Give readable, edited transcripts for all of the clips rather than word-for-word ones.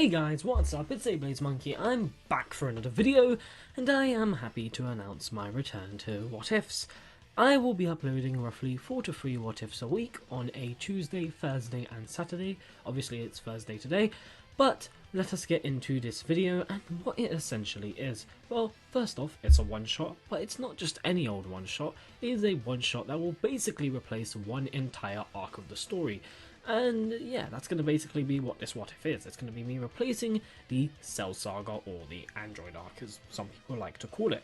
Hey guys, what's up? It's Monkey. I'm back for another video, and I am happy to announce my return to What Ifs. I will be uploading roughly 4 to 3 What Ifs a week on a Tuesday, Thursday and Saturday. Obviously it's Thursday today, but let us get into this video and what it essentially is. Well, first off, it's a one-shot, but it's not just any old one-shot. It is a one-shot that will basically replace one entire arc of the story. And yeah, that's going to basically be what this What If is. It's going to be me replacing the Cell Saga, or the Android arc as some people like to call it.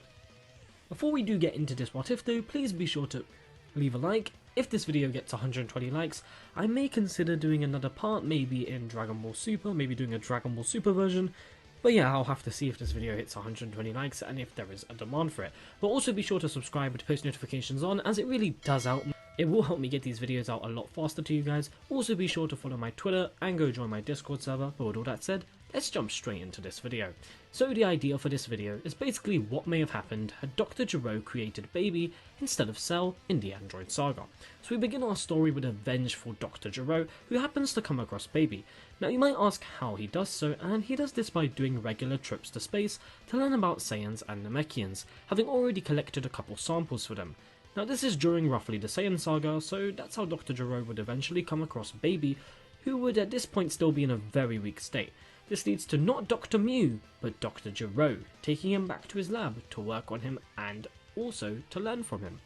Before we do get into this What If though, please be sure to leave a like. If this video gets 120 likes, I may consider doing another part, maybe in Dragon Ball Super, maybe doing a Dragon Ball Super version. But yeah, I'll have to see if this video hits 120 likes and if there is a demand for it. But also be sure to subscribe and post notifications on, as it really does help. It will help me get these videos out a lot faster to you guys. Also be sure to follow my Twitter and go join my Discord server. But with all that said, let's jump straight into this video. So the idea for this video is basically what may have happened had Dr. Gero created Baby instead of Cell in the Android saga. So we begin our story with a vengeful Dr. Gero who happens to come across Baby. Now you might ask how he does so, and he does this by doing regular trips to space to learn about Saiyans and Namekians, having already collected a couple samples for them. Now this is during roughly the Saiyan saga, so that's how Dr. Gero would eventually come across Baby, who would at this point still be in a very weak state. This leads to not Dr. Mew, but Dr. Gero, taking him back to his lab to work on him and also to learn from him.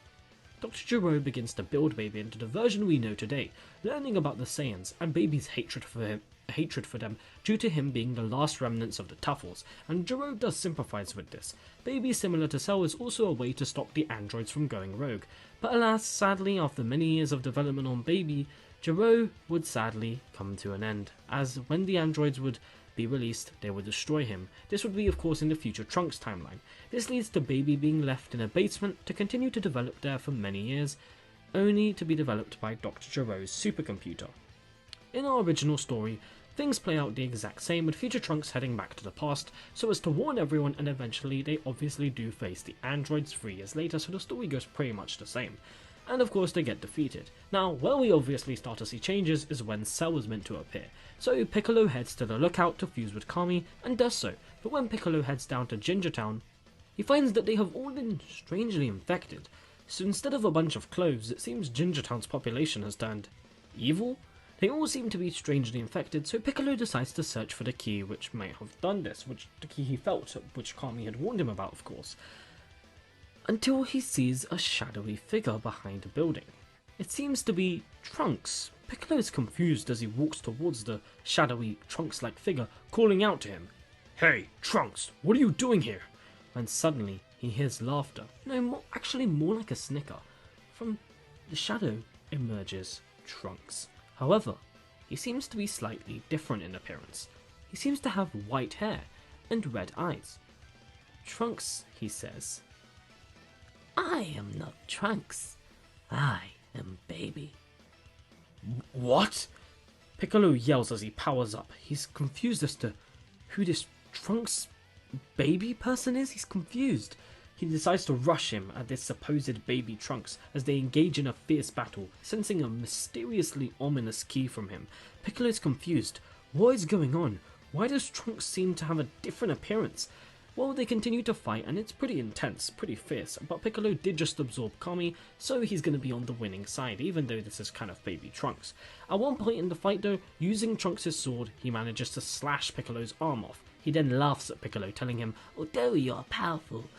Dr. Gero begins to build Baby into the version we know today, learning about the Saiyans and Baby's hatred for them due to him being the last remnants of the Tuffles, and Gero does sympathise with this. Baby, similar to Cell, is also a way to stop the androids from going rogue, but alas, sadly, after many years of development on Baby, Gero would sadly come to an end, as when the androids would be released, they would destroy him. This would be of course in the future Trunks timeline. This leads to Baby being left in a basement to continue to develop there for many years, only to be developed by Dr. Gero's supercomputer. In our original story, things play out the exact same, with future Trunks heading back to the past so as to warn everyone, and eventually they obviously do face the androids 3 years later, so the story goes pretty much the same. And of course they get defeated. Now, where we obviously start to see changes is when Cell is meant to appear. So Piccolo heads to the lookout to fuse with Kami, and does so, but when Piccolo heads down to Ginger Town, he finds that they have all been strangely infected. So instead of a bunch of cloves, it seems Ginger Town's population has turned evil? They all seem to be strangely infected, so Piccolo decides to search for the key which may have done this, the key he felt, which Kami had warned him about of course, until he sees a shadowy figure behind a building. It seems to be Trunks. Piccolo is confused as he walks towards the shadowy Trunks-like figure, calling out to him, "Hey, Trunks, what are you doing here?" When suddenly he hears laughter. No, actually more like a snicker. From the shadow emerges Trunks. However, he seems to be slightly different in appearance. He seems to have white hair and red eyes. "Trunks," he says, "I am not Trunks. I am Baby." What? Piccolo yells as he powers up. He's confused as to who this Trunks Baby person is. He's confused. He decides to rush him at this supposed Baby Trunks as they engage in a fierce battle, sensing a mysteriously ominous key from him. Piccolo is confused. What is going on? Why does Trunks seem to have a different appearance? Well, they continue to fight and it's pretty intense, pretty fierce, but Piccolo did just absorb Kami, so he's going to be on the winning side, even though this is kind of Baby Trunks. At one point in the fight though, using Trunks' sword, he manages to slash Piccolo's arm off. He then laughs at Piccolo, telling him, "Although you're powerful,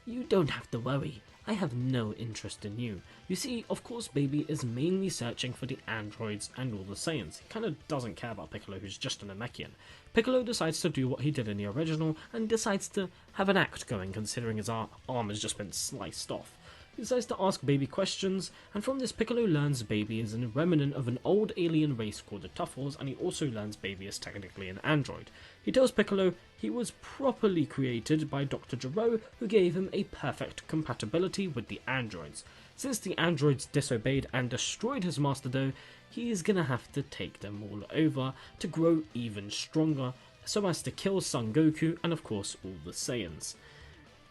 you don't have to worry. I have no interest in you." You see, of course Baby is mainly searching for the androids and all the Saiyans. He kind of doesn't care about Piccolo, who's just a Namekian. Piccolo decides to do what he did in the original and decides to have an act going, considering his arm has just been sliced off. He decides to ask Baby questions, and from this Piccolo learns Baby is a remnant of an old alien race called the Tuffles, and he also learns Baby is technically an android. He tells Piccolo he was properly created by Dr. Gero, who gave him a perfect compatibility with the androids. Since the androids disobeyed and destroyed his master though, he is gonna have to take them all over to grow even stronger, so as to kill Son Goku and of course all the Saiyans,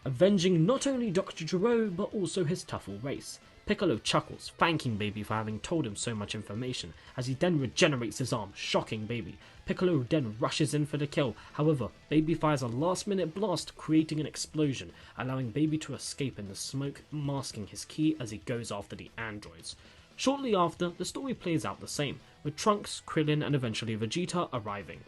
avenging not only Dr. Gero but also his Tuffle race. Piccolo chuckles, thanking Baby for having told him so much information, as he then regenerates his arm, shocking Baby. Piccolo then rushes in for the kill, however, Baby fires a last-minute blast, creating an explosion, allowing Baby to escape in the smoke, masking his ki as he goes after the androids. Shortly after, the story plays out the same, with Trunks, Krillin and eventually Vegeta arriving.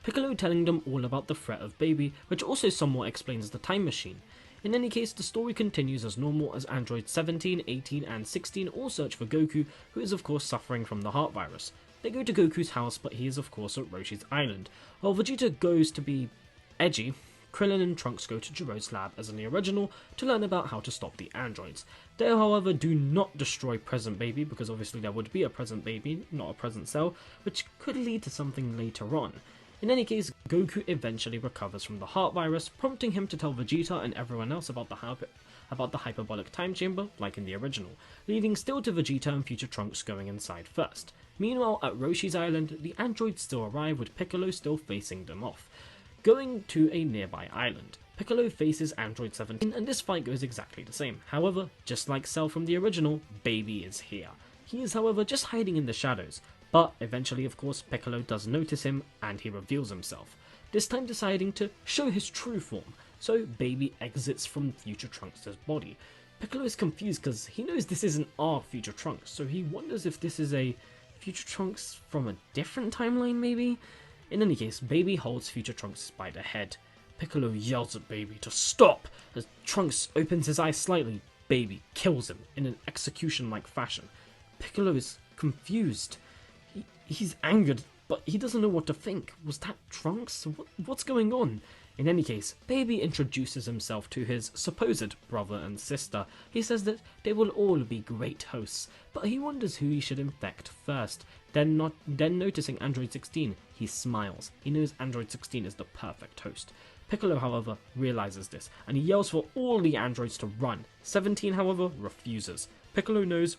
Piccolo telling them all about the threat of Baby, which also somewhat explains the time machine. In any case, the story continues as normal as androids 17, 18 and 16 all search for Goku, who is of course suffering from the heart virus. They go to Goku's house, but he is of course at Roshi's island. While Vegeta goes to be edgy, Krillin and Trunks go to Gero's lab as in the original to learn about how to stop the androids. They however do not destroy present Baby, because obviously there would be a present Baby, not a present cell, which could lead to something later on. In any case, Goku eventually recovers from the heart virus, prompting him to tell Vegeta and everyone else about the hyperbolic time chamber, like in the original, leading still to Vegeta and future Trunks going inside first. Meanwhile, at Roshi's island, the androids still arrive with Piccolo still facing them off. Going to a nearby island, Piccolo faces Android 17 and this fight goes exactly the same. However, just like Cell from the original, Baby is here. He is however just hiding in the shadows. But eventually, of course, Piccolo does notice him and he reveals himself, this time deciding to show his true form, so Baby exits from future Trunks' body. Piccolo is confused because he knows this isn't our future Trunks, so he wonders if this is a future Trunks from a different timeline maybe? In any case, Baby holds future Trunks by the head. Piccolo yells at Baby to stop. As Trunks opens his eyes slightly, Baby kills him in an execution-like fashion. Piccolo is confused. He's angered, but he doesn't know what to think. Was that Trunks? What's going on? In any case, Baby introduces himself to his supposed brother and sister. He says that they will all be great hosts, but he wonders who he should infect first. Then noticing Android 16, he smiles. He knows Android 16 is the perfect host. Piccolo, however, realizes this, and he yells for all the androids to run. 17, however, refuses. Piccolo knows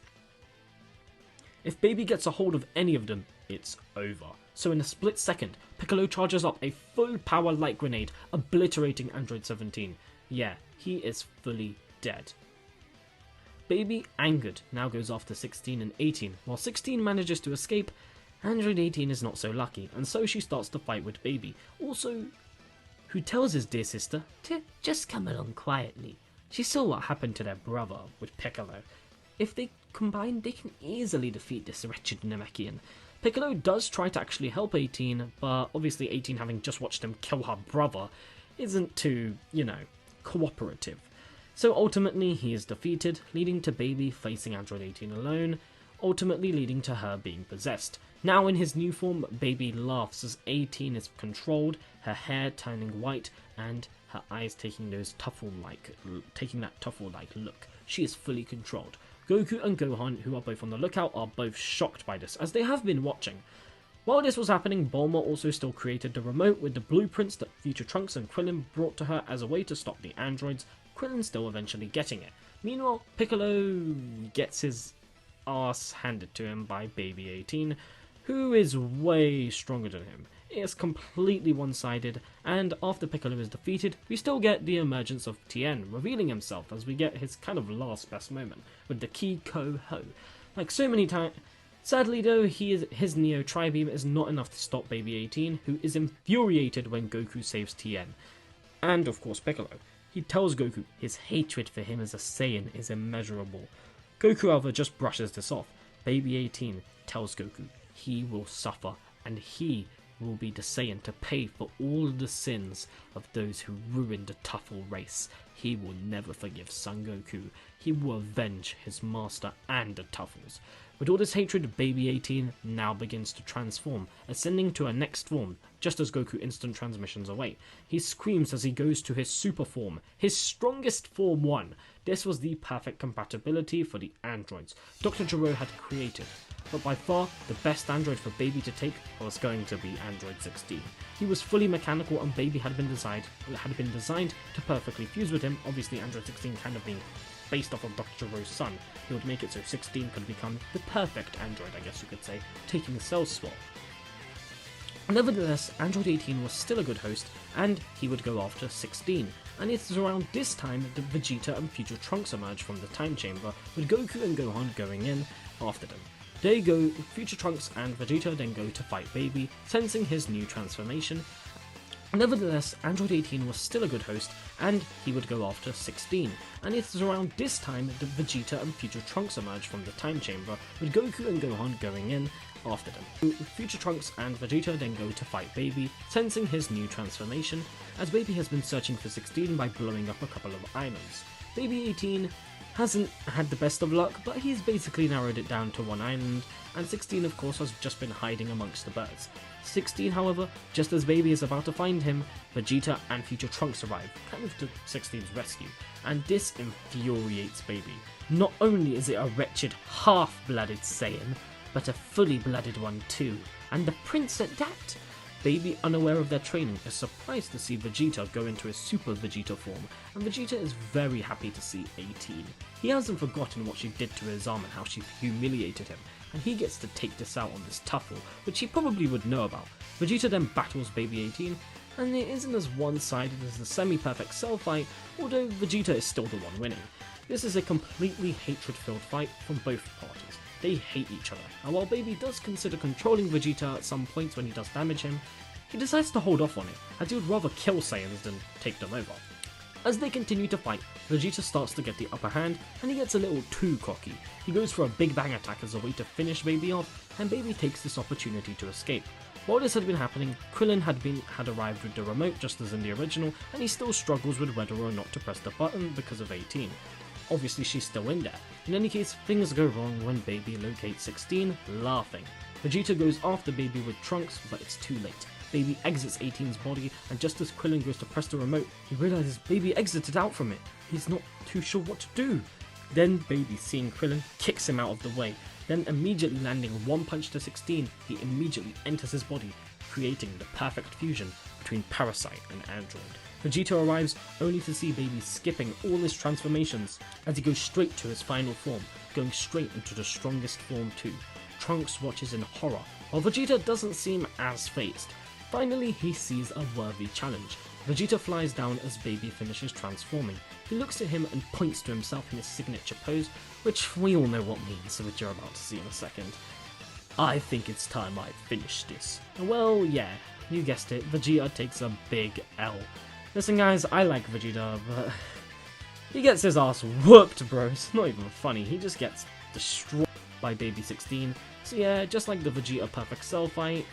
if Baby gets a hold of any of them, it's over. So in a split second, Piccolo charges up a full power light grenade, obliterating Android 17. Yeah, he is fully dead. Baby, angered, now goes after 16 and 18. While 16 manages to escape, Android 18 is not so lucky, and so she starts to fight with Baby. Also, who tells his dear sister to just come along quietly. She saw what happened to their brother with Piccolo. If they combine, they can easily defeat this wretched Namekian. Piccolo does try to actually help 18, but obviously 18, having just watched him kill her brother, isn't too, cooperative. So ultimately he is defeated, leading to Baby facing Android 18 alone, ultimately leading to her being possessed. Now in his new form, Baby laughs as 18 is controlled, her hair turning white, and her eyes taking that Tuffle-like look. She is fully controlled. Goku and Gohan, who are both on the lookout, are both shocked by this, as they have been watching. While this was happening, Bulma also still created the remote with the blueprints that future Trunks and Krillin brought to her as a way to stop the androids, Krillin still eventually getting it. Meanwhile, Piccolo gets his ass handed to him by Baby 18, who is way stronger than him. It is completely one-sided, and after Piccolo is defeated, we still get the emergence of Tien, revealing himself as we get his kind of last best moment, with the Ki Ko Ho. Like so many times, sadly though, his Neo Tri-Beam is not enough to stop Baby 18, who is infuriated when Goku saves Tien. And of course Piccolo. He tells Goku his hatred for him as a Saiyan is immeasurable. Goku however just brushes this off. Baby 18 tells Goku he will suffer, and he will be the Saiyan to pay for all the sins of those who ruined the Tuffle race. He will never forgive Son Goku. He will avenge his master and the Tuffles. With all this hatred, Baby 18 now begins to transform, ascending to a next form, just as Goku instant transmissions away. He screams as he goes to his super form, his strongest form 1. This was the perfect compatibility for the androids Dr. Gero had created. But by far, the best android for Baby to take was going to be Android 16. He was fully mechanical and Baby had been designed to perfectly fuse with him, obviously Android 16 kind of being based off of Dr. Gero's son. He would make it so 16 could become the perfect android, I guess you could say, taking Cell's spot. Nevertheless, Android 18 was still a good host, and he would go after 16. and it is around this time that Vegeta and future Trunks emerge from the time chamber, with Goku and Gohan going in after them. They go, future Trunks and Vegeta then go to fight Baby, sensing his new transformation. Nevertheless, Android 18 was still a good host, and he would go after 16, and it is around this time that Vegeta and future Trunks emerge from the time chamber, with Goku and Gohan going in after them. Future Trunks and Vegeta then go to fight Baby, sensing his new transformation, as Baby has been searching for 16 by blowing up a couple of islands. Baby 18 hasn't had the best of luck, but he's basically narrowed it down to one island, and 16 of course has just been hiding amongst the birds. 16, however, just as Baby is about to find him, Vegeta and future Trunks arrive, kind of to 16's rescue, and this infuriates Baby. Not only is it a wretched half-blooded Saiyan, but a fully blooded one too, and the prince at that. Baby, unaware of their training, is surprised to see Vegeta go into his Super Vegeta form, and Vegeta is very happy to see 18. He hasn't forgotten what she did to his arm and how she humiliated him, and he gets to take this out on this Tuffle, which he probably would know about. Vegeta then battles Baby 18, and it isn't as one-sided as the semi-perfect Cell fight, although Vegeta is still the one winning. This is a completely hatred-filled fight from both parties. They hate each other, and while Baby does consider controlling Vegeta at some points when he does damage him, he decides to hold off on it, as he would rather kill Saiyans than take them over. As they continue to fight, Vegeta starts to get the upper hand, and he gets a little too cocky. He goes for a Big Bang attack as a way to finish Baby off, and Baby takes this opportunity to escape. While this had been happening, Krillin had arrived with the remote just as in the original, and he still struggles with whether or not to press the button because of 18. Obviously she's still in there. In any case, things go wrong when Baby locates 16, laughing. Vegeta goes after Baby with Trunks, but it's too late. Baby exits 18's body, and just as Krillin goes to press the remote, he realizes Baby exited out from it. He's not too sure what to do. Then Baby, seeing Krillin, kicks him out of the way. Then immediately landing one punch to 16, he immediately enters his body, creating the perfect fusion between Parasite and Android. Vegeta arrives only to see Baby skipping all his transformations as he goes straight to his final form, going straight into the strongest form too. Trunks watches in horror, while Vegeta doesn't seem as fazed. Finally, he sees a worthy challenge. Vegeta flies down as Baby finishes transforming. He looks at him and points to himself in his signature pose, which we all know what means, which you're about to see in a second. I think it's time I finish this. Well, yeah, you guessed it, Vegeta takes a big L. Listen guys, I like Vegeta, but he gets his ass whooped, bro. It's not even funny, he just gets destroyed by Baby 16. So yeah, just like the Vegeta Perfect Cell fight,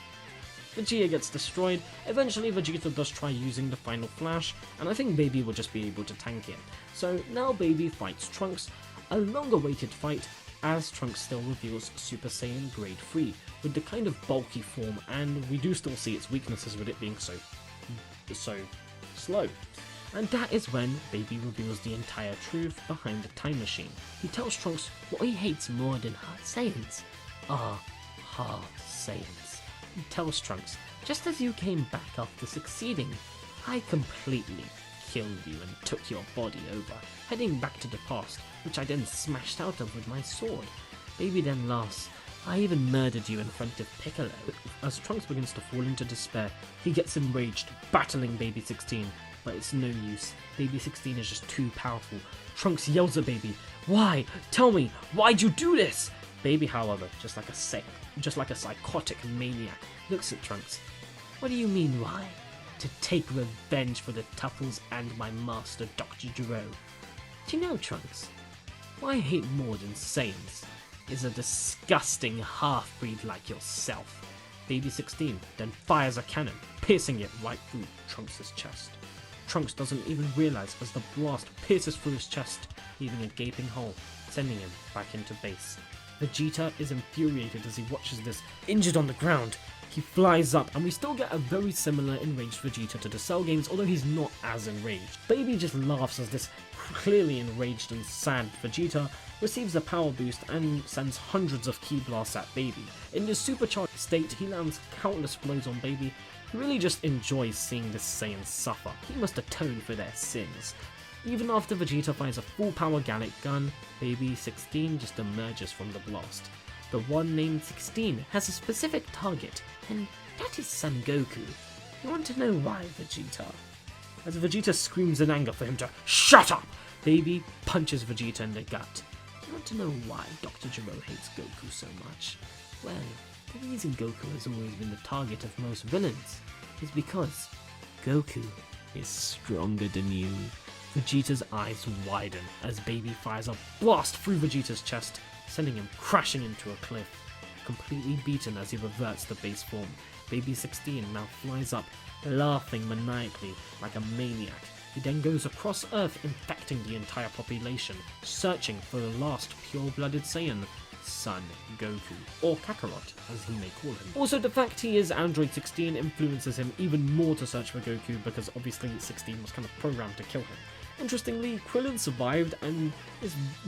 Vegeta gets destroyed. Eventually Vegeta does try using the final flash, and I think Baby will just be able to tank it. So now Baby fights Trunks, a long awaited fight, as Trunks still reveals Super Saiyan Grade 3, with the kind of bulky form, and we do still see its weaknesses with it being so slow. And that is when Baby reveals the entire truth behind the time machine. He tells Trunks what he hates more than hard Saiyans are hard Saiyans. He tells Trunks, just as you came back after succeeding, I completely killed you and took your body over, heading back to the past, which I then smashed out of with my sword. Baby then laughs, I even murdered you in front of Piccolo. As Trunks begins to fall into despair, he gets enraged, battling Baby 16, but it's no use. Baby 16 is just too powerful. Trunks yells at Baby, why? Tell me, why'd you do this? Baby, however, just like a psychotic maniac, looks at Trunks. What do you mean, why? To take revenge for the Tuffles and my master, Dr. Gero. Do you know, Trunks? What I hate more than Saiyans is a disgusting half-breed like yourself. Baby 16 then fires a cannon, piercing it right through Trunks' chest. Trunks doesn't even realize as the blast pierces through his chest, leaving a gaping hole, sending him back into base. Vegeta is infuriated as he watches this, injured on the ground. He flies up, and we still get a very similar enraged Vegeta to the Cell games, although he's not as enraged. Baby just laughs as this clearly enraged and sad Vegeta receives a power boost and sends hundreds of ki blasts at Baby. In this supercharged state, he lands countless blows on Baby. He really just enjoys seeing this Saiyan suffer. He must atone for their sins. Even after Vegeta finds a full power Gallic gun, Baby 16 just emerges from the blast. The one named 16 has a specific target, and that is Son Goku. You want to know why, Vegeta? as Vegeta screams in anger for him to shut up. Baby punches Vegeta in the gut. You want to know why Dr. Gero hates Goku so much? Well, the reason Goku has always been the target of most villains is because Goku is stronger than you. Vegeta's eyes widen as Baby fires a blast through Vegeta's chest, sending him crashing into a cliff. Completely beaten as he reverts to base form, Baby 16 now flies up, laughing maniacally like a maniac. He then goes across Earth, infecting the entire population, searching for the last pure-blooded Saiyan, Son Goku, or Kakarot as he may call him. Also, the fact he is Android 16 influences him even more to search for Goku, because obviously 16 was kind of programmed to kill him. Interestingly, Krillin survived, and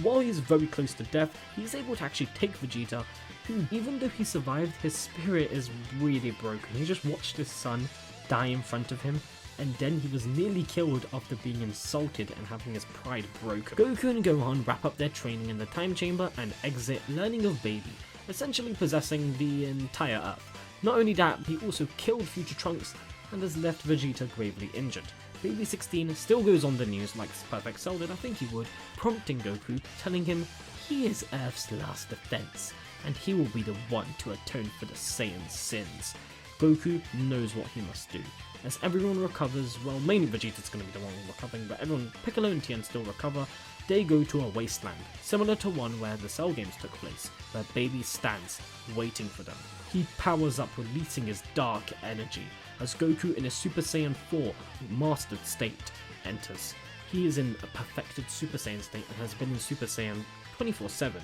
while he's very close to death, he's able to actually take Vegeta, who, even though he survived, his spirit is really broken. He just watched his son die in front of him, and then he was nearly killed after being insulted and having his pride broken. Goku and Gohan wrap up their training in the time chamber and exit, learning of Baby, essentially possessing the entire Earth. Not only that, he also killed future Trunks and has left Vegeta gravely injured. Baby 16 still goes on the news like Perfect Cell did, I think he would, prompting Goku, telling him he is Earth's last defense, and he will be the one to atone for the Saiyan's sins. Goku knows what he must do. As everyone recovers, well, mainly Vegeta's going to be the one recovering, but everyone, Piccolo and Tien still recover, they go to a wasteland, similar to one where the Cell games took place, where Baby stands, waiting for them. He powers up, releasing his dark energy, as Goku in a Super Saiyan 4 mastered state enters. He is in a perfected Super Saiyan state and has been in Super Saiyan 24/7,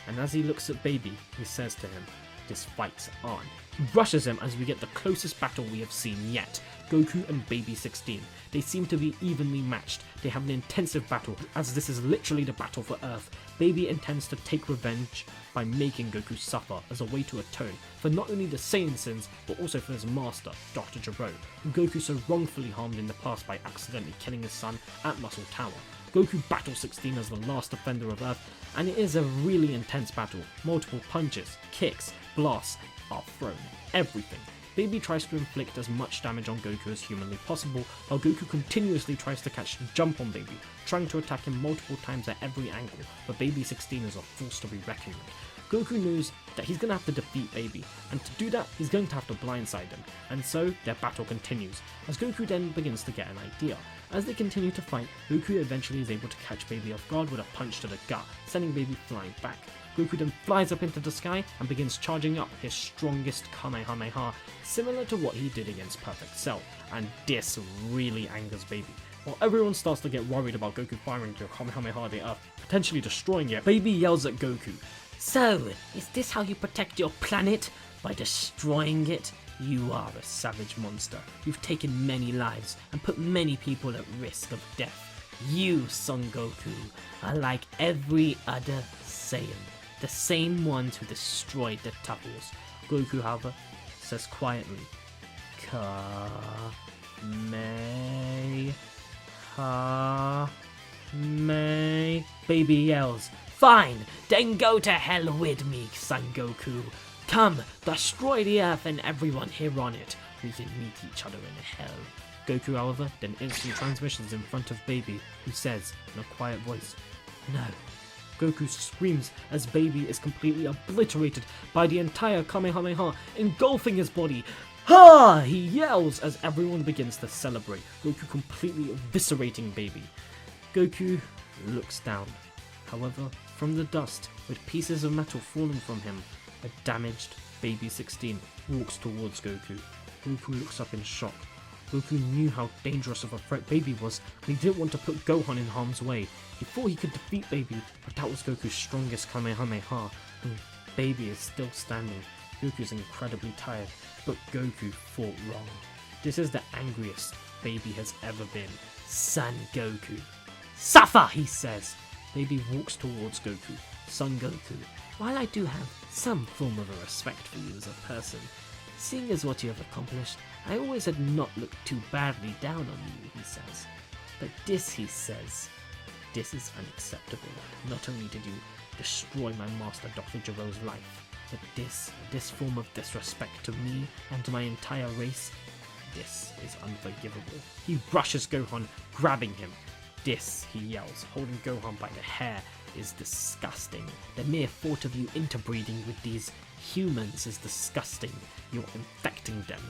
and as he looks at Baby, he says to him, "This fight's on." He rushes him as we get the closest battle we have seen yet. Goku and Baby 16. They seem to be evenly matched. They have an intensive battle, as this is literally the battle for Earth. Baby intends to take revenge by making Goku suffer as a way to atone for not only the Saiyan sins, but also for his master, Dr. Gero, who Goku so wrongfully harmed in the past by accidentally killing his son at Muscle Tower. Goku battles 16 as the last defender of Earth, and it is a really intense battle. Multiple punches, kicks, blasts are thrown, everything. Baby tries to inflict as much damage on Goku as humanly possible, while Goku continuously tries to catch the jump on Baby, trying to attack him multiple times at every angle, but Baby 16 is a force to be reckoned with. Goku knows that he's going to have to defeat Baby, and to do that, he's going to have to blindside him, and so their battle continues, as Goku then begins to get an idea. As they continue to fight, Goku eventually is able to catch Baby off guard with a punch to the gut, sending Baby flying back. Goku then flies up into the sky and begins charging up his strongest Kamehameha, similar to what he did against Perfect Cell, and this really angers Baby. While everyone starts to get worried about Goku firing the Kamehameha at the Earth, potentially destroying it, Baby yells at Goku, "So, is this how you protect your planet? By destroying it? You are a savage monster. You've taken many lives and put many people at risk of death. You, Son Goku, are like every other Saiyan, the same ones who destroyed the Tuffles." Goku, however, says quietly, May. Baby yells, "Fine, then go to hell with me, Son Goku. Come, destroy the Earth and everyone here on it. We can meet each other in hell." Goku, however, then instant transmissions in front of Baby, who says, in a quiet voice, "No." Goku screams as Baby is completely obliterated by the entire Kamehameha, engulfing his body. "Ha!" he yells as everyone begins to celebrate, Goku completely eviscerating Baby. Goku looks down. However, from the dust, with pieces of metal falling from him, a damaged Baby 16 walks towards Goku. Goku looks up in shock. Goku knew how dangerous of a threat Baby was, and he didn't want to put Gohan in harm's way. He thought he could defeat Baby, but that was Goku's strongest Kamehameha, and Baby is still standing. Goku's incredibly tired, but Goku fought wrong. This is the angriest Baby has ever been. "Son Goku, suffer," he says. Baby walks towards Goku. "Son Goku, while I do have some form of a respect for you as a person, seeing as what you have accomplished, I always had not looked too badly down on you," he says. "But this," he says, "this is unacceptable. Not only did you destroy my master Dr. Gero's life, but this form of disrespect to me and to my entire race, This is unforgivable. He rushes Gohan, grabbing him. This, he yells, holding Gohan by the hair, is disgusting. The mere thought of you interbreeding with these humans is disgusting. You're infecting them.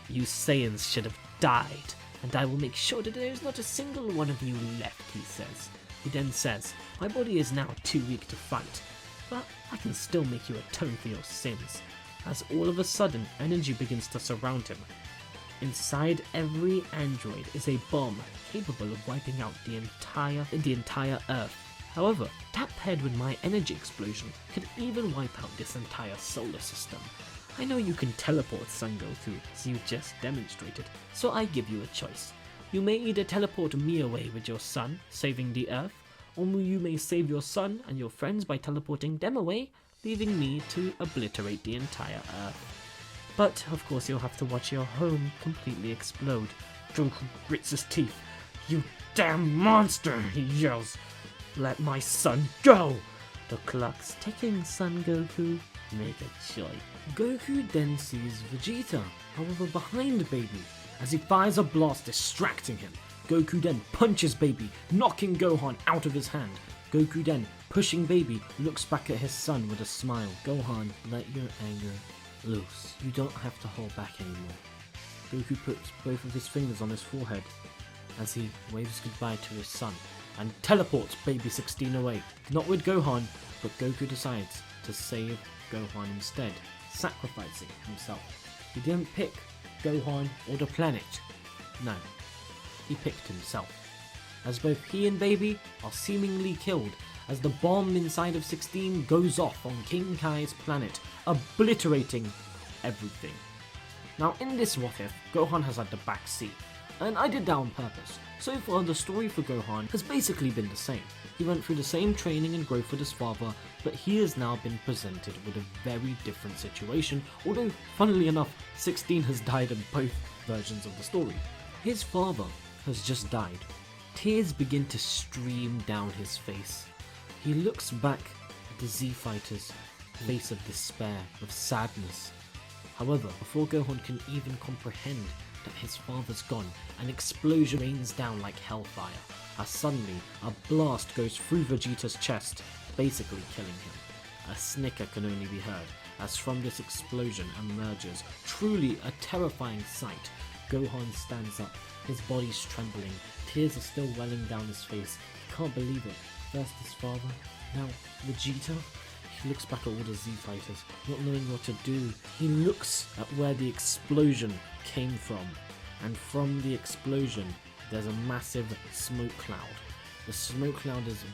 You Saiyans should have died, and I will make sure that there is not a single one of you left, he says. He then says, my body is now too weak to fight, but I can still make you atone for your sins. As all of a sudden, energy begins to surround him. Inside every android is a bomb capable of wiping out the entire Earth. However, that paired with my energy explosion could even wipe out this entire solar system. I know you can teleport, Son Goku, as you just demonstrated, so I give you a choice. You may either teleport me away with your son, saving the Earth, or you may save your son and your friends by teleporting them away, leaving me to obliterate the entire Earth. But, of course, you'll have to watch your home completely explode. Goku grits his teeth. You damn monster, he yells. Let my son go! The clock's ticking, Son Goku. Make a choice. Goku then sees Vegeta, however behind Baby, as he fires a blast distracting him. Goku then punches Baby, knocking Gohan out of his hand. Goku then, pushing Baby, looks back at his son with a smile. Gohan, let your anger loose. You don't have to hold back anymore. Goku puts both of his fingers on his forehead as he waves goodbye to his son and teleports Baby 16 away. Not with Gohan, but Goku decides to save Gohan instead, sacrificing himself. He didn't pick Gohan or the planet. No, he picked himself. As both he and Baby are seemingly killed as the bomb inside of 16 goes off on King Kai's planet, obliterating everything. Now in this what if, Gohan has had the back seat, and I did that on purpose. So far the story for Gohan has basically been the same. He went through the same training and growth with his father, but he has now been presented with a very different situation, although funnily enough 16 has died in both versions of the story. His father has just died. Tears begin to stream down his face. He looks back at the Z Fighter's face of despair, of sadness. However, before Gohan can even comprehend that his father's gone, an explosion rains down like hellfire, as suddenly a blast goes through Vegeta's chest, basically killing him. A snicker can only be heard, as from this explosion emerges truly a terrifying sight. Gohan stands up, his body's trembling, tears are still welling down his face. He can't believe it. First his father, now Vegeta. He looks back at all the Z Fighters, not knowing what to do. He looks at where the explosion came from, and from the explosion there's a massive smoke cloud. The smoke cloud is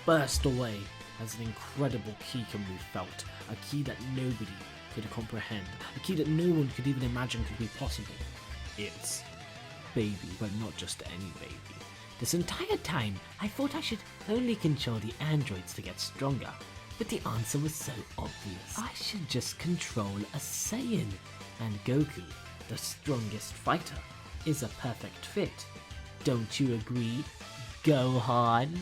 burst away as an incredible key can be felt, a key that nobody could comprehend, a key that no one could even imagine could be possible. It's Baby, but not just any baby. This entire time, I thought I should only control the androids to get stronger, but the answer was so obvious. I should just control a Saiyan, and Goku, the strongest fighter, is a perfect fit. Don't you agree, Gohan?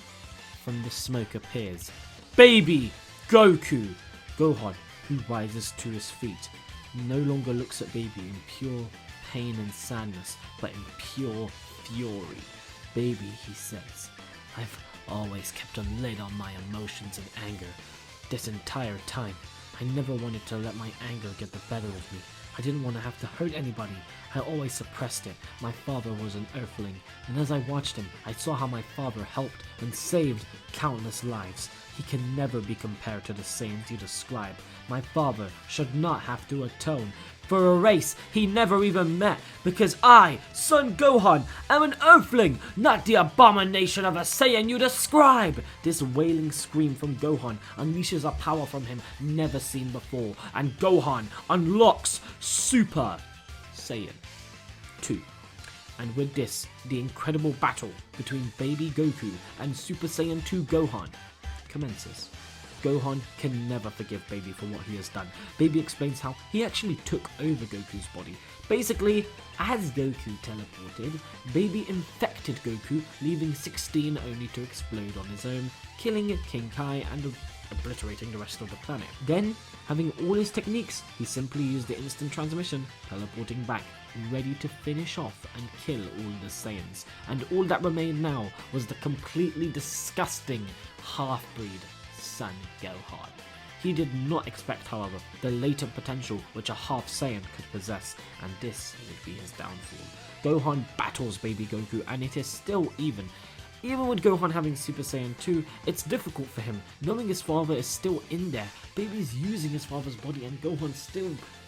From the smoke appears Baby Goku! Gohan, who rises to his feet, no longer looks at Baby in pure pain and sadness, but in pure fury. Baby, he says, I've always kept a lid on my emotions and anger. This entire time, I never wanted to let my anger get the better of me. I didn't want to have to hurt anybody. I always suppressed it. My father was an earthling, and as I watched him, I saw how my father helped and saved countless lives. He can never be compared to the Saiyans you describe. My father should not have to atone for a race he never even met, because I, Son Gohan, am an earthling, not the abomination of a Saiyan you describe. This wailing scream from Gohan unleashes a power from him never seen before, and Gohan unlocks Super Saiyan 2. And with this, the incredible battle between Baby Goku and Super Saiyan 2 Gohan commences. Gohan can never forgive Baby for what he has done. Baby explains how he actually took over Goku's body. Basically, as Goku teleported, Baby infected Goku, leaving 16 only to explode on his own, killing King Kai and obliterating the rest of the planet. Then, having all his techniques, he simply used the instant transmission, teleporting back ready to finish off and kill all the Saiyans, and all that remained now was the completely disgusting half-breed Son Gohan. He did not expect, however, the latent potential which a half Saiyan could possess, and this would be his downfall. Gohan battles baby Goku, and it is still even. Even with Gohan having Super Saiyan 2, it's difficult for him, knowing his father is still in there. Baby's using his father's body, and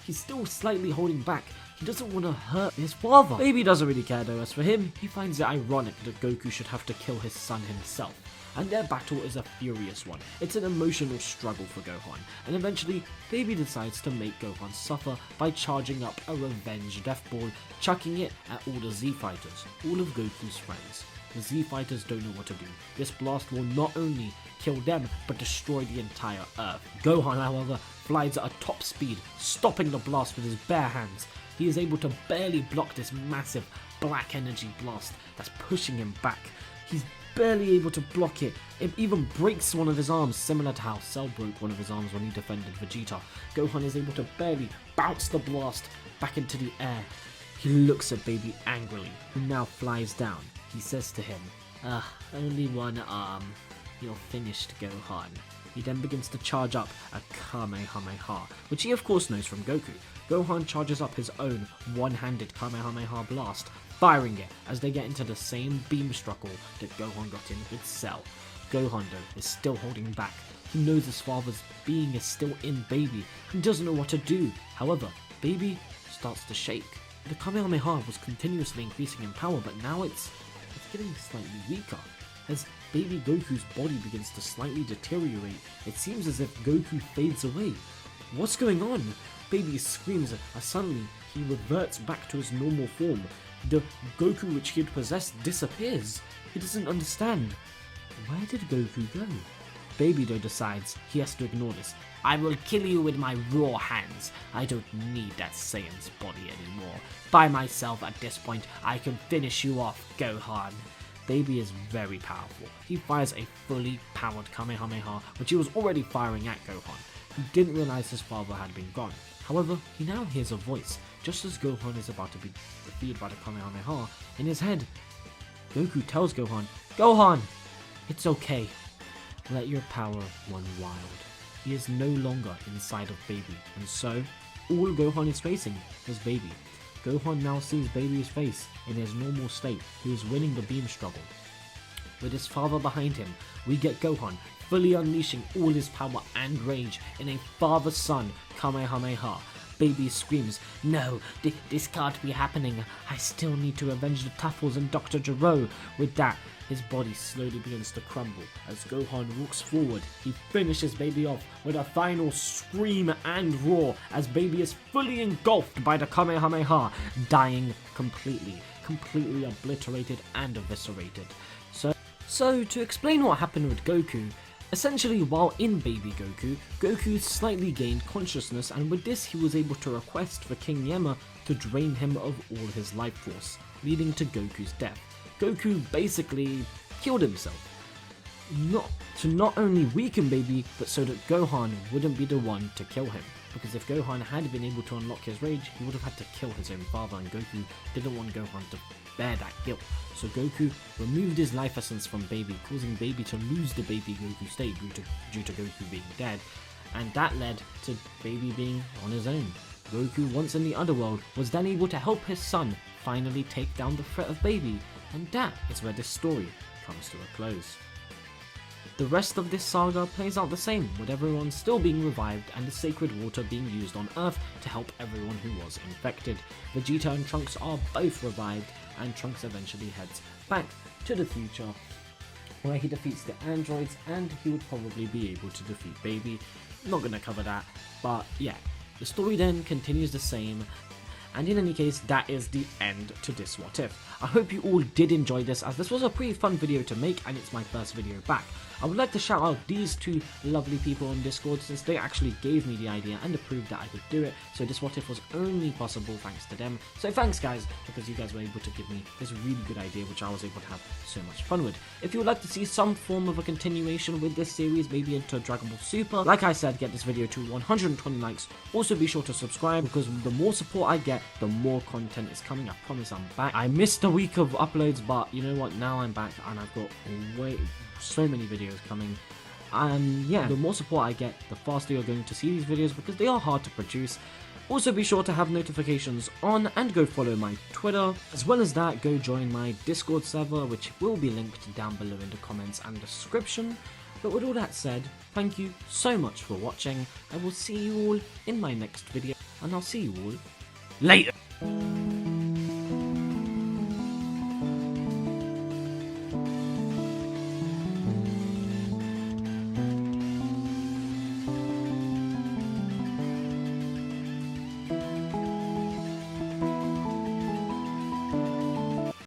he's still slightly holding back. He doesn't want to hurt his father. Baby doesn't really care though. As for him, he finds it ironic that Goku should have to kill his son himself. And their battle is a furious one. It's an emotional struggle for Gohan, and eventually, Baby decides to make Gohan suffer by charging up a revenge death ball, chucking it at all the Z Fighters, all of Goku's friends. The Z Fighters don't know what to do. This blast will not only kill them, but destroy the entire Earth. Gohan, however, flies at a top speed, stopping the blast with his bare hands. He is able to barely block this massive black energy blast that's pushing him back. He's barely able to block it. It even breaks one of his arms, similar to how Cell broke one of his arms when he defended Vegeta. Gohan is able to barely bounce the blast back into the air. He looks at Baby angrily, who now flies down. He says to him, only one arm. You're finished, Gohan. He then begins to charge up a Kamehameha, which he of course knows from Goku. Gohan charges up his own one-handed Kamehameha blast, firing it as they get into the same beam struggle that Gohan got in with Cell. Gohan though is still holding back. He knows his father's being is still in Baby and doesn't know what to do. However, Baby starts to shake. The Kamehameha was continuously increasing in power, but now it's getting slightly weaker. As Baby Goku's body begins to slightly deteriorate, it seems as if Goku fades away. What's going on? Baby screams as suddenly he reverts back to his normal form. The Goku which he had possessed disappears. He doesn't understand. Where did Goku go? Baby though decides he has to ignore this. I will kill you with my raw hands. I don't need that Saiyan's body anymore. By myself at this point, I can finish you off, Gohan. Baby is very powerful. He fires a fully powered Kamehameha, which he was already firing at Gohan. He didn't realize his father had been gone. However, he now hears a voice, just as Gohan is about to be defeated by the Kamehameha. In his head, Goku tells Gohan, Gohan, it's okay. Let your power run wild. He is no longer inside of Baby, and so, all Gohan is facing is Baby. Gohan now sees Baby's face in his normal state, who is winning the beam struggle. With his father behind him, we get Gohan fully unleashing all his power and rage in a father-son Kamehameha. Baby screams, no, this can't be happening. I still need to avenge the Tuffles and Dr. Gero. With that, his body slowly begins to crumble. As Gohan walks forward, he finishes Baby off with a final scream and roar as Baby is fully engulfed by the Kamehameha, dying completely obliterated and eviscerated. So to explain what happened with Goku, essentially while in Baby Goku, Goku slightly gained consciousness, and with this he was able to request for King Yama to drain him of all his life force, leading to Goku's death. Goku basically killed himself. Not only weaken Baby, but so that Gohan wouldn't be the one to kill him. Because if Gohan had been able to unlock his rage, he would have had to kill his own father, and Goku didn't want Gohan to bear that guilt. So Goku removed his life essence from Baby, causing Baby to lose the Baby Goku state due to Goku being dead, and that led to Baby being on his own. Goku, once in the underworld, was then able to help his son finally take down the threat of Baby, and that is where this story comes to a close. The rest of this saga plays out the same, with everyone still being revived and the sacred water being used on Earth to help everyone who was infected. Vegeta and Trunks are both revived, and Trunks eventually heads back to the future, where he defeats the androids, and he would probably be able to defeat Baby. Not gonna cover that, but yeah. The story then continues the same, and in any case, that is the end to this What If. I hope you all did enjoy this, as this was a pretty fun video to make, and it's my first video back. I would like to shout out these two lovely people on Discord, since they actually gave me the idea and approved that I could do it, so this what if was only possible thanks to them. So thanks guys, because you guys were able to give me this really good idea which I was able to have so much fun with. If you would like to see some form of a continuation with this series, maybe into Dragon Ball Super, like I said, get this video to 120 likes. Also be sure to subscribe, because the more support I get, the more content is coming. I promise I'm back. I missed a week of uploads, but you know what, now I'm back and I've got so many videos coming. And yeah, the more support I get, the faster you're going to see these videos, because they are hard to produce. Also be sure to have notifications on and go follow my Twitter. As well as that, go join my Discord server, which will be linked down below in the comments and description. But with all that said, thank you so much for watching. I will see you all in my next video, and I'll see you all later.